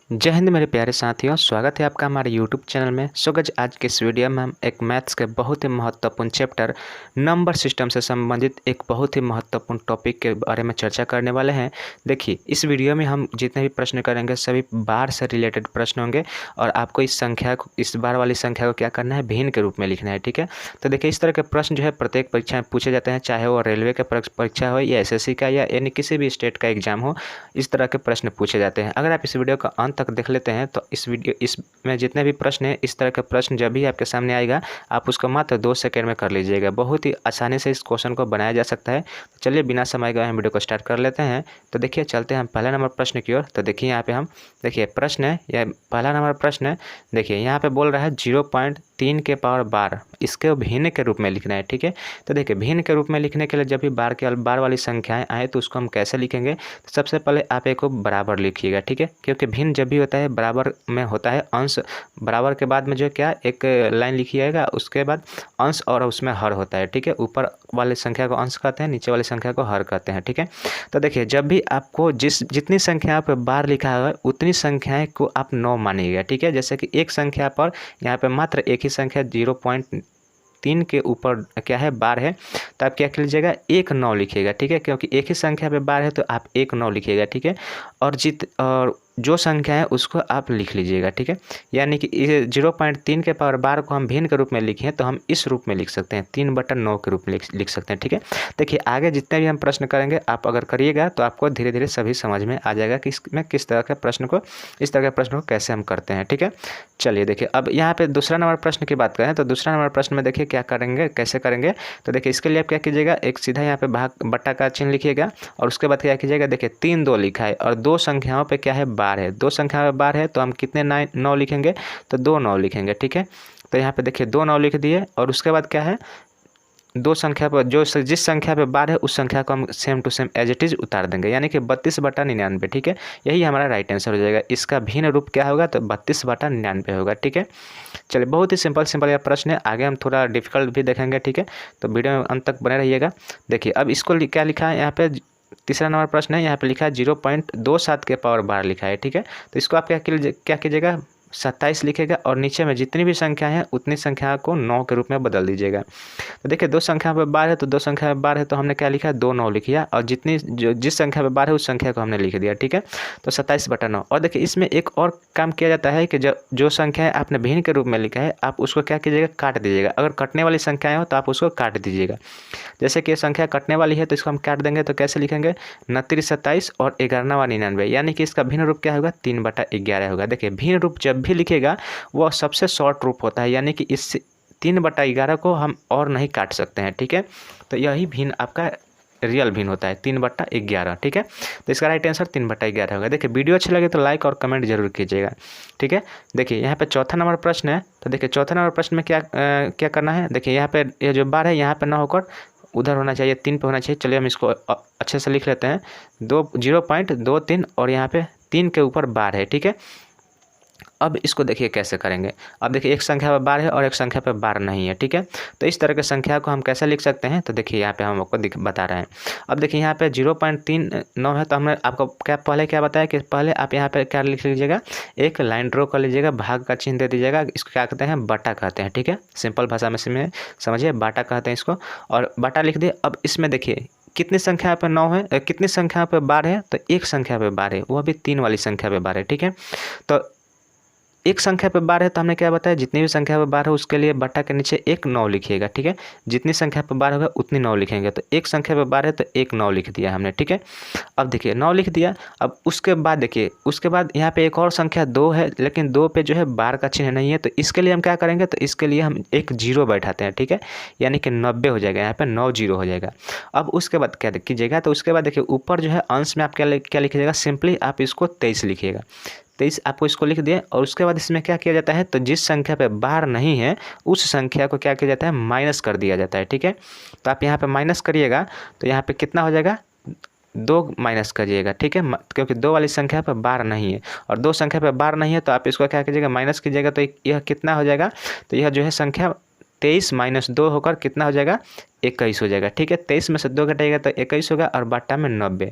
जय हिंद मेरे प्यारे साथियों, स्वागत है आपका हमारे YouTube चैनल में। सो गाइस, आज के इस वीडियो में हम एक मैथ्स के बहुत ही महत्वपूर्ण चैप्टर नंबर सिस्टम से संबंधित एक बहुत ही महत्वपूर्ण टॉपिक के बारे में चर्चा करने वाले हैं। देखिए, इस वीडियो में हम जितने भी प्रश्न करेंगे सभी बार से रिलेटेड प्रश्न होंगे और आपको इस बार वाली संख्या को क्या करना है, भिन्न के रूप में लिखना है। ठीक है, तो देखिए इस तरह के प्रश्न जो है प्रत्येक परीक्षा में पूछे जाते हैं, चाहे वो रेलवे के परीक्षा हो या SSC का या यानी किसी भी स्टेट का एग्जाम हो, इस तरह के प्रश्न पूछे जाते हैं। अगर आप इस वीडियो का अंत तक देख लेते हैं तो इसमें जितने भी प्रश्न हैं, इस तरह के प्रश्न जब भी आपके सामने आएगा आप उसको मात्र 2 सेकंड में कर लीजिएगा। बहुत ही आसानी से इस क्वेश्चन को बनाया जा सकता है। तो चलिए बिना समय गए हम वीडियो को स्टार्ट कर लेते हैं। तो देखिए चलते हैं हम पहला नंबर प्रश्न की ओर। तो देखिए यहाँ पे हम देखिए प्रश्न है, यह पहला नंबर प्रश्न है। देखिए यहाँ पे बोल रहा है 0.3 के पावर 12, इसके भिन्न के रूप में लिखना है। ठीक है, तो देखिए भिन्न के रूप में लिखने के लिए जब भी बार वाली संख्याएं आए तो उसको हम कैसे लिखेंगे। तो सबसे पहले आप एक को बराबर लिखिएगा। ठीक है, क्योंकि भिन्न जब भी होता है बराबर में होता है अंश, बराबर के बाद में जो क्या एक लाइन लिखिएगा, उसके बाद अंश और उसमें हर होता है। ठीक है, ऊपर वाली संख्या को अंश कहते हैं, नीचे वाली संख्या को हर कहते हैं। ठीक है, तो देखिए जब भी आपको जितनी संख्या पर बार लिखा है उतनी संख्याएं को आप 9 मानिएगा। ठीक है, जैसे कि एक संख्या पर यहाँ पे मात्र एक ही संख्या 0.3 के ऊपर क्या है, बार है, तो आप क्या कर लीजिएगा, 1 9 लिखिएगा। ठीक है, क्योंकि एक ही संख्या पे बार है तो आप 1 9 लिखिएगा। ठीक है, और जो संख्या है उसको आप लिख लीजिएगा। ठीक है, यानी कि 0.3 के पावर 12 को हम भिन्न के रूप में लिखें तो हम इस रूप में लिख सकते हैं, 3/9 के रूप में लिख सकते हैं। ठीक है, देखिए आगे जितने भी हम प्रश्न करेंगे आप अगर करिएगा तो आपको धीरे धीरे सभी समझ में आ जाएगा कि इसमें किस तरह के प्रश्न को, इस तरह के प्रश्न को कैसे हम करते हैं। ठीक है, चलिए देखिए अब यहाँ पे दूसरा नंबर प्रश्न की बात करें तो दूसरा नंबर प्रश्न में देखिए क्या करेंगे, कैसे करेंगे। तो देखिए इसके लिए आप क्या कीजिएगा, एक सीधा यहाँ पे भाग बट्टा का चिन्ह लिखिएगा और उसके बाद क्या कीजिएगा, देखिए 3 2 लिखा है और दो संख्याओं पे क्या है, बार है। दो संख्या में बार है तो हम कितने 9 लिखेंगे, तो 2 9 लिखेंगे। ठीक है, तो यहाँ पे देखिए 2 9 लिख दिए और उसके बाद क्या है, दो संख्या पर जिस संख्या पे बार है उस संख्या को हम same to same as it is उतार देंगे, यानी कि 32/99। ठीक है, यही हमारा राइट आंसर हो जाएगा। इसका भिन्न रूप क्या होगा, तो 32/99 होगा। ठीक है, चलिए बहुत ही सिंपल यह प्रश्न है। आगे हम थोड़ा डिफिकल्ट भी देखेंगे। ठीक है, तो वीडियो में अंत तक बने रहिएगा। देखिए अब इसको क्या लिखा है, यहाँ पे तीसरा नंबर प्रश्न है, यहाँ पे लिखा है 0.27 के पावर बार लिखा है। ठीक है, तो इसको आप क्या कीजिएगा, 27 लिखेगा और नीचे में जितनी भी संख्या है उतनी संख्या को 9 के रूप में बदल दीजिएगा। तो देखिए दो संख्या पे बार है तो दो संख्या पे बार है तो हमने क्या लिखा, 2 9 लिख दिया और जिस संख्या पे बार है उस संख्या को हमने लिख दिया। ठीक है, तो 27/9। और देखिए इसमें एक और काम किया जाता है कि जो संख्या आपने भिन्न के रूप में लिखा है आप उसको क्या कीजिएगा, काट दीजिएगा। अगर कटने वाली संख्याएं हो तो आप उसको काट दीजिएगा। जैसे कि संख्या कटने वाली है तो इसको हम काट देंगे, तो कैसे लिखेंगे, 29 27 और 11वां 99, यानी कि इसका भिन्न रूप क्या होगा, 3/11 होगा। देखिए भिन्न रूप जब भी लिखेगा वह सबसे शॉर्ट रूप होता है, यानी कि इस 3/11 को हम और नहीं काट सकते हैं। ठीक है, तो यही भिन्न आपका रियल भिन्न होता है, 3/11। ठीक है, तो इसका राइट आंसर 3/11 होगा। देखिए वीडियो अच्छी लगे तो लाइक और कमेंट जरूर कीजिएगा। ठीक है, देखिए यहाँ पे चौथा नंबर प्रश्न है। तो देखिए चौथा नंबर प्रश्न में क्या करना है, देखिए यहाँ पे ये जो बार है यहाँ पे ना होकर उधर होना चाहिए, 3 पे होना चाहिए। चलिए हम इसको अच्छे से लिख लेते हैं, 0.23 और यहाँ पे 3 के ऊपर बार है। ठीक है, अब इसको देखिए कैसे करेंगे। अब देखिए एक संख्या पर बार है और एक संख्या पर बार नहीं है। ठीक है, तो इस तरह के संख्या को हम कैसे लिख सकते हैं, तो देखिए यहाँ पे हम आपको बता रहे हैं। अब देखिए यहाँ पे 0.39 है तो हमने आपको पहले क्या बताया कि पहले आप यहाँ पे क्या लिख लीजिएगा, एक लाइन ड्रॉ कर लीजिएगा, भाग का चिन्ह दे दीजिएगा। इसको क्या कहते हैं, बटा कहते हैं। ठीक है, सिंपल भाषा में समझिए, बाटा कहते हैं इसको, और बाटा लिख दिए। अब इसमें देखिए कितनी संख्या पे 9 है, कितनी संख्या पे बार है, तो एक संख्या पे बार है, वह भी 3 वाली संख्या पे बार है। ठीक है, तो एक संख्या पे बार है तो हमने क्या बताया, जितनी भी संख्या पे बार है उसके लिए बट्टा के नीचे 1 9 लिखिएगा। ठीक है, जितनी संख्या पे बार होगा उतनी 9 लिखेंगे, तो एक संख्या पे बार है तो 1 9 लिख दिया हमने। ठीक है, अब देखिए 9 लिख दिया। अब उसके बाद देखिए उसके बाद यहाँ पे एक और संख्या 2 है, लेकिन 2 पे जो है बार का चिन्ह नहीं है, तो इसके लिए हम क्या करेंगे, तो इसके लिए हम एक 0 बैठाते हैं। ठीक है, यानी कि 90 हो जाएगा, यहाँ पे 9 0 हो जाएगा। अब उसके बाद क्या कीजिएगा, तो उसके बाद देखिए ऊपर जो है अंश में आप क्या लिखिएगा, सिंपली आप इसको 23 लिखिएगा। 23 आपको इसको लिख दिए और उसके बाद इसमें क्या किया जाता है, तो जिस संख्या पे बार नहीं है उस संख्या को क्या किया जाता है, माइनस कर दिया जाता है। ठीक है, तो आप यहाँ पे माइनस करिएगा तो यहाँ पे कितना हो जाएगा, 2 माइनस करिएगा। ठीक है, क्योंकि 2 वाली संख्या पर बार नहीं है और 2 संख्या पर बार नहीं है तो आप इसको क्या कीजिएगा, माइनस कीजिएगा, तो यह कितना हो जाएगा, तो यह जो है संख्या 23 - 2 होकर कितना हो जाएगा 21 हो जाएगा। ठीक है, 23 में से 2 घटाइएगा तो 21 होगा और बट्टा में 90,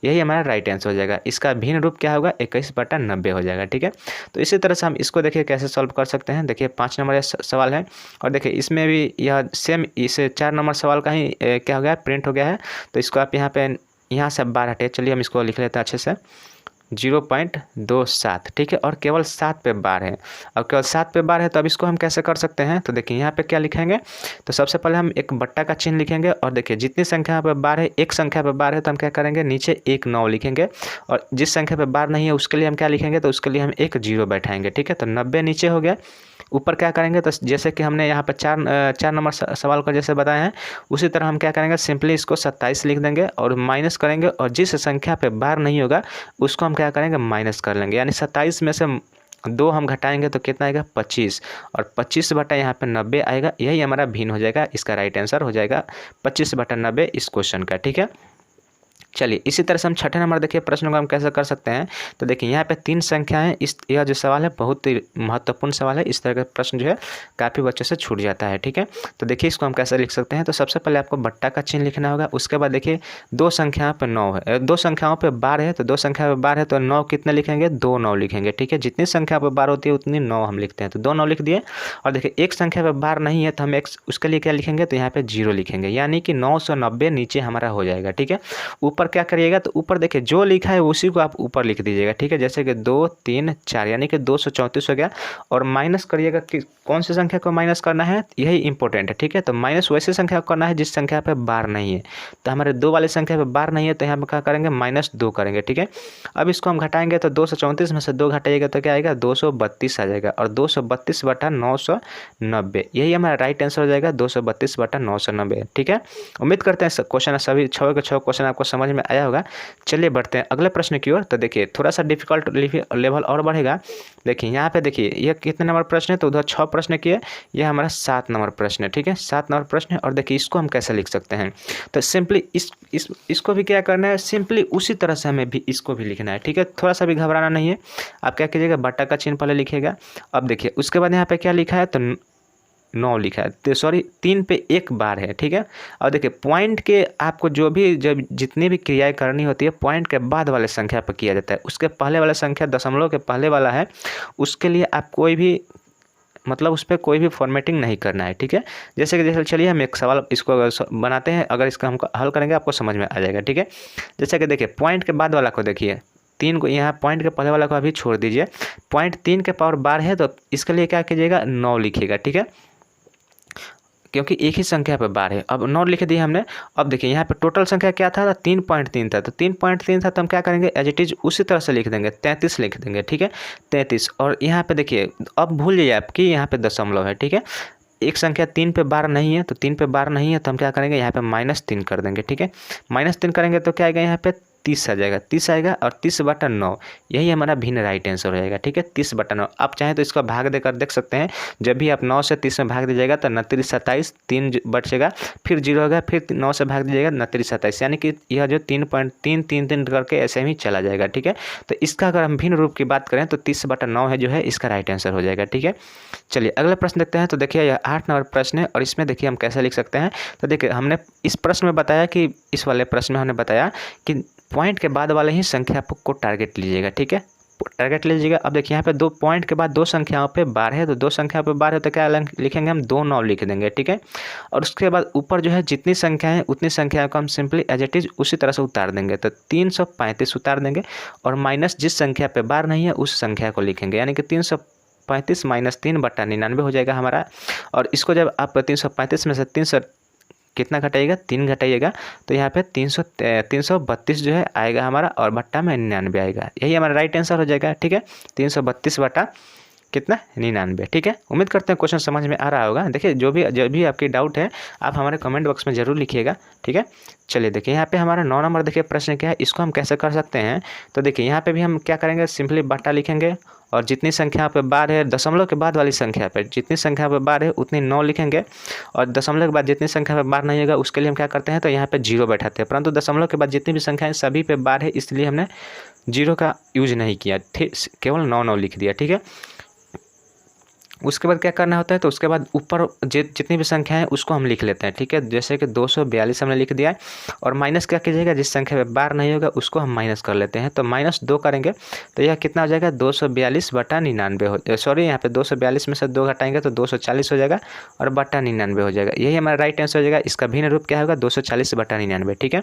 यही हमारा राइट आंसर हो जाएगा। इसका भिन्न रूप क्या होगा 21/90 हो जाएगा। ठीक है, तो इसी तरह से हम इसको देखिए कैसे सॉल्व कर सकते हैं। देखिए 5 नंबर सवाल है और देखिए इसमें भी यह सेम इस 4 नंबर सवाल का ही क्या हो गया प्रिंट हो गया है। तो इसको आप यहाँ से बार हटे, चलिए हम इसको लिख लेते हैं अच्छे से 0.27। ठीक है, और केवल 7 पे बार है, और केवल 7 पे बार है तो अब इसको हम कैसे कर सकते हैं। तो देखिए यहाँ पे क्या लिखेंगे, तो सबसे पहले हम एक बट्टा का चिन्ह लिखेंगे और देखिए जितनी संख्या पे बार है, एक संख्या पे बार है तो हम क्या करेंगे नीचे एक 9 लिखेंगे, और जिस संख्या पे बार नहीं है उसके लिए हम क्या लिखेंगे, तो उसके लिए हम एक 0 बैठाएंगे। ठीक है, तो 90 नीचे हो गया। ऊपर क्या करेंगे, तो जैसे कि हमने यहाँ पर चार नंबर सवाल को जैसे बताए हैं उसी तरह हम क्या करेंगे, सिंपली इसको 27 लिख देंगे और माइनस करेंगे, और जिस संख्या पे बार नहीं होगा उसको हम क्या करेंगे माइनस कर लेंगे, यानी 27 में से 2 हम घटाएंगे तो कितना आएगा 25, और 25 बटा यहाँ पे 90 आएगा। यही हमारा भिन्न हो जाएगा, इसका राइट आंसर हो जाएगा 25/90 इस क्वेश्चन का। ठीक है, चलिए इसी तरह से हम छठे नंबर देखिए प्रश्न को हम कैसे कर सकते हैं। तो देखिए यहाँ पे 3 संख्याएं, यह जो सवाल है बहुत ही महत्वपूर्ण सवाल है। इस तरह का प्रश्न जो है काफ़ी बच्चों से छूट जाता है। ठीक है, तो देखिए इसको हम कैसे लिख सकते हैं। तो सबसे पहले आपको बट्टा का चिन्ह लिखना होगा। उसके बाद देखिए 2 संख्याओं पर 9 है, 2 संख्याओं पर बार है, तो 2 संख्या पर बार है तो 9 कितने लिखेंगे, 2 9 लिखेंगे। ठीक है, जितनी संख्या पर बार होती है उतनी 9 हम लिखते हैं, तो 2 9 लिख दिए। और देखिए एक संख्या पर बार नहीं है तो हम उसके लिए क्या लिखेंगे, तो यहाँ पे 0 लिखेंगे, यानी कि 990 नीचे हमारा हो जाएगा। ठीक है, ऊपर क्या करिएगा, तो ऊपर देखिए जो लिखा है उसी को आप ऊपर लिख दीजिएगा। ठीक है, जैसे कि 2 3 4 यानी कि 234 हो गया, और माइनस करिएगा कि कौन सी संख्या को माइनस करना है, यही इंपॉर्टेंट है। ठीक है, तो माइनस वैसे संख्या को करना है जिस संख्या पे बार नहीं है, तो हमारे 2 वाली संख्या पे बार नहीं है तो यहाँ पे क्या करेंगे -2 करेंगे। ठीक है, अब इसको हम घटाएंगे तो 234 में से 2 घटाइएगा तो क्या आएगा 232 आ जाएगा, और 232/990 यही हमारा राइट आंसर हो जाएगा 232/990। ठीक है, उम्मीद करते हैं क्वेश्चन सभी 6 के 6 क्वेश्चन आपको समझ में आया होगा। चलिए बढ़ते हैं अगले प्रश्न की ओर। तो देखिए थोड़ा सा डिफिकल्ट लेवल और बढ़ेगा। देखिए यहाँ पे देखिए यह कितने नंबर प्रश्न है, तो उधर 6 प्रश्न किए, यह हमारा 7 नंबर प्रश्न है। ठीक है, 7 नंबर प्रश्न है, और देखिए इसको हम कैसे लिख सकते हैं। तो सिंपली इसको भी क्या करना है, सिंपली उसी तरह से हमें भी इसको भी लिखना है। ठीक है, थोड़ा सा भी घबराना नहीं है। आप क्या कीजिएगा, बट्टा का चिन्ह पहले लिखिएगा। अब देखिए उसके बाद यहाँ पे क्या लिखा है, तो 9 लिखा है, तो सॉरी 3 पे 1 बार है। ठीक है, और देखिए पॉइंट के आपको जब जितनी भी क्रियाएं करनी होती है पॉइंट के बाद वाले संख्या पर किया जाता है। उसके पहले वाला संख्या दशमलव के पहले वाला है, उसके लिए आप कोई भी मतलब उस पर कोई भी फॉर्मेटिंग नहीं करना है। ठीक है, जैसे चलिए हम एक सवाल इसको अगर बनाते हैं, अगर इसका हमको हल करेंगे आपको समझ में आ जाएगा। ठीक है, जैसे कि देखिए पॉइंट के बाद वाला को देखिए 3 को, यहाँ पॉइंट के पहले वाला को अभी छोड़ दीजिए, पॉइंट 3 के पावर बार है तो इसके लिए क्या कीजिएगा 9 लिखिएगा। ठीक है, क्योंकि एक ही संख्या पे बार है। अब 9 लिख दिया हमने। अब देखिए यहाँ पे टोटल संख्या क्या था, 3.3 था, तो 3.3 था तो हम क्या करेंगे एज इट इज उसी तरह से लिख देंगे, 33 लिख देंगे। ठीक है, 33, और यहाँ पे देखिए अब भूल जाइए आपकी यहाँ पे दशमलव है। ठीक है, एक संख्या 3 पे बार नहीं है, तो 3 पे बार नहीं है तो हम क्या करेंगे यहाँ पे -3 कर देंगे। ठीक है, -3 करेंगे तो क्या आएगा यहाँ पे 30 आ जाएगा, 30 आएगा, और 30/9 यही हमारा भिन्न राइट आंसर हो जाएगा। ठीक है, 30/9। आप चाहें तो इसका भाग देकर देख सकते हैं, जब भी आप 9 से 30 में भाग दीजिएगा तो 29 27 3 बचेगा, फिर 0 होगा, फिर 9 से भाग दीजिएगा 29 27, यानी कि यह जो 3.333 करके ऐसे ही चला जाएगा। ठीक है, तो इसका अगर हम भिन्न रूप की बात करें तो 30/9 है जो है इसका राइट आंसर हो जाएगा। ठीक है, चलिए अगला प्रश्न देखते हैं। तो देखिए यह 8 नंबर प्रश्न है, और इसमें देखिए हम कैसे लिख सकते हैं। तो देखिए हमने इस प्रश्न में बताया कि इस वाले प्रश्न में हमने बताया कि पॉइंट के बाद वाले ही संख्या को टारगेट लीजिएगा। ठीक है, टारगेट लीजिएगा। अब देखिए यहाँ पे 2 पॉइंट के बाद 2 संख्याओं पे बार है, तो 2 संख्या पे बार है तो क्या लिखेंगे हम 2 9 लिख देंगे। ठीक है, और उसके बाद ऊपर जो है जितनी संख्या है उतनी संख्या को हम सिंपली एज इट इज उसी तरह से उतार देंगे, तो 335 उतार देंगे, और माइनस जिस संख्या पे बार नहीं है उस संख्या को लिखेंगे, यानी कि 335 - 3/99 हो जाएगा हमारा। और इसको जब आप 335 में से 300 कितना घटाइएगा, 3 घटाइएगा, तो यहाँ पे 332 जो है आएगा हमारा, और बट्टा में 99 आएगा, यही हमारा राइट आंसर हो जाएगा। ठीक है, 332 बटा कितना 99। ठीक है, उम्मीद करते हैं क्वेश्चन समझ में आ रहा होगा। देखिए जो भी आपकी डाउट है आप हमारे कमेंट बॉक्स में ज़रूर लिखिएगा। ठीक है, चलिए देखिए यहाँ पे हमारा 9 नंबर देखिए प्रश्न क्या है, इसको हम कैसे कर सकते हैं। तो देखिए यहाँ पे भी हम क्या करेंगे, सिंपली बट्टा लिखेंगे, और जितनी संख्या पे बार है दशमलव के बाद वाली संख्या पे जितनी संख्या पे बार है उतनी 9 लिखेंगे, और दशमलव के बाद जितनी संख्या पे बार नहीं होगा उसके लिए हम क्या करते हैं, तो यहाँ पे 0 बैठाते हैं, परंतु दशमलव के बाद जितनी भी संख्या है सभी पे बार है, इसलिए हमने 0 का यूज नहीं किया, केवल 9 9 लिख दिया। ठीक है, उसके बाद क्या करना होता है, तो उसके बाद ऊपर जितनी भी संख्या है उसको हम लिख लेते हैं, ठीक है। जैसे कि 242 हमने लिख दिया है, और माइनस क्या कीजिएगा, जिस संख्या पे बार नहीं होगा उसको हम माइनस कर लेते हैं। तो -2 करेंगे तो यह कितना हो जाएगा, 242/99 हो, सॉरी यहाँ पे 242 में से 2 घटाएंगे तो 240 हो जाएगा और बटा 99 हो जाएगा। यही हमारा राइट आंसर हो जाएगा। इसका भिन्न रूप क्या होगा, 240/99, ठीक है।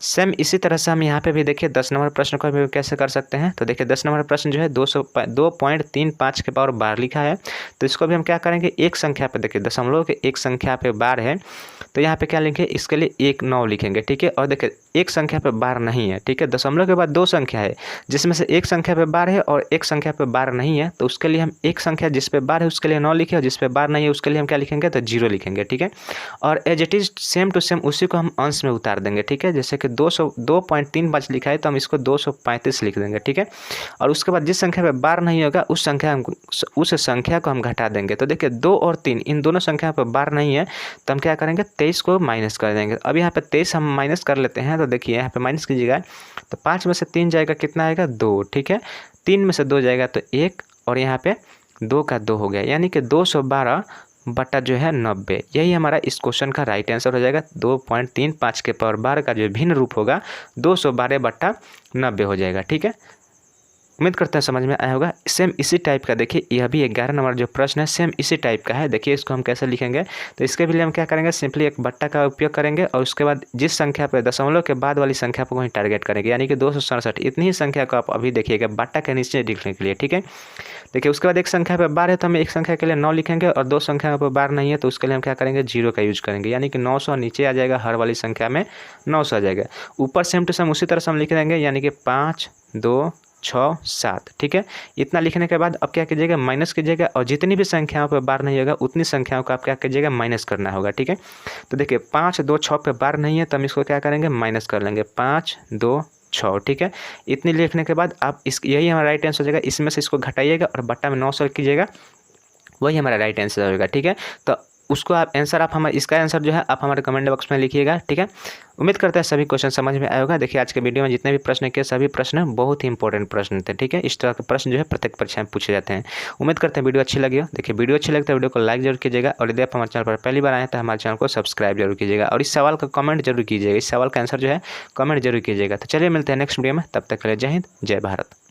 सेम इसी तरह से हम यहाँ पे भी देखिए 10 नंबर प्रश्न को भी कैसे कर सकते हैं। तो देखिए 10 नंबर प्रश्न जो है 2.35 के पावर बार लिखा है। तो इसको भी हम क्या करेंगे, एक संख्या पे देखिए दशमलव के एक संख्या पे बार है, तो यहाँ पे क्या लिखेंगे, इसके लिए 1 9 लिखेंगे, ठीक है। और देखिए एक संख्या पे बार नहीं है, ठीक है। दशमलव के बाद 2 संख्या है जिसमें से एक संख्या पे बार है और एक संख्या पे बार नहीं है, तो उसके लिए हम एक संख्या जिस पे बार है उसके लिए 9 लिखे और जिस पे बार नहीं है उसके लिए हम क्या लिखेंगे, तो 0 लिखेंगे, ठीक है। और as it is same to same उसी को हम अंश में उतार देंगे, ठीक है। जैसे कि 2.35 लिखा है तो हम इसको 235 लिख देंगे, ठीक है। और उसके बाद जिस संख्या पे बार नहीं होगा उस संख्या को हम घटा देंगे। तो देखिए 2 और 3 इन दोनों संख्या पर बार नहीं है, तो हम क्या करेंगे, 23 को माइनस कर देंगे। अब यहाँ पे 23 हम माइनस कर लेते हैं, तो देखिए यहाँ पे माइनस कीजिएगा तो 5 में से 3 जाएगा, कितना आएगा, 2, ठीक है। 3 में से 2 जाएगा तो 1, और यहाँ पे 2 का 2 हो गया, यानी कि 212 बटा जो है 90। यही हमारा इस क्वेश्चन का राइट आंसर हो जाएगा। 2.35 के पावर बार का जो भिन्न रूप होगा 212/90 हो जाएगा, ठीक है। उम्मीद करते हैं समझ में आया होगा। सेम इसी टाइप का देखिए यह भी 11 नंबर जो प्रश्न है सेम इसी टाइप का है। देखिए इसको हम कैसे लिखेंगे, तो इसके भी लिए हम क्या करेंगे, सिंपली एक बट्टा का उपयोग करेंगे और उसके बाद जिस संख्या पर दशमलव के बाद वाली संख्या पर वहीं टारगेट करेंगे, यानी कि 267। इतनी ही संख्या को आप अभी देखिएगा बट्टा के नीचे लिखने के लिए, ठीक है। देखिए उसके बाद एक संख्या पर बार है तो हम एक संख्या के लिए 9 लिखेंगे और 2 संख्या पर बार नहीं है तो उसके लिए हम क्या करेंगे, 0 का यूज करेंगे, यानी कि 900 नीचे आ जाएगा, हर वाली संख्या में 900 आ जाएगा। ऊपर सेम टू सेम उसी तरह से हम लिख देंगे, यानी कि 5 2 6 7, ठीक है। इतना लिखने के बाद अब क्या कीजिएगा, माइनस कीजिएगा और जितनी भी संख्याओं पर बार नहीं होगा उतनी संख्याओं को आप क्या कीजिएगा, माइनस करना होगा, ठीक है। तो देखिए 5 2 6 पे बार नहीं है तो हम इसको क्या करेंगे, माइनस कर लेंगे, 5 2 6, ठीक है। इतनी लिखने के बाद आप यही हमारा राइट आंसर हो जाएगा। इसमें से इसको घटाइएगा और बट्टा में 900 कीजिएगा, वही हमारा राइट आंसर होगा, ठीक है। तो उसको आप आंसर आप हमारे इसका आंसर जो है आप हमारे कमेंट बॉक्स में लिखिएगा, ठीक है। उम्मीद करते हैं सभी क्वेश्चन समझ में आया होगा। देखिए आज के वीडियो में जितने भी प्रश्न किए सभी प्रश्न बहुत ही इंपॉर्टेंट प्रश्न थे, ठीक है। इस तरह के प्रश्न जो है प्रत्येक परीक्षा में पूछे जाते हैं। उम्मीद करते हैं वीडियो अच्छी लगी हो। देखिए वीडियो अच्छी लगता है वीडियो को लाइक जरूर कीजिएगा और यदि आप हमारे चैनल पर पहली बार आए तो हमारे चैनल को सब्सक्राइब जरूर कीजिएगा और इस सवाल का कमेंट जरूर कीजिएगा। इस सवाल का आंसर जो है कमेंट जरूर कीजिएगा। तो चलिए मिलते हैं नेक्स्ट वीडियो में, तब तक के लिए जय हिंद जय भारत।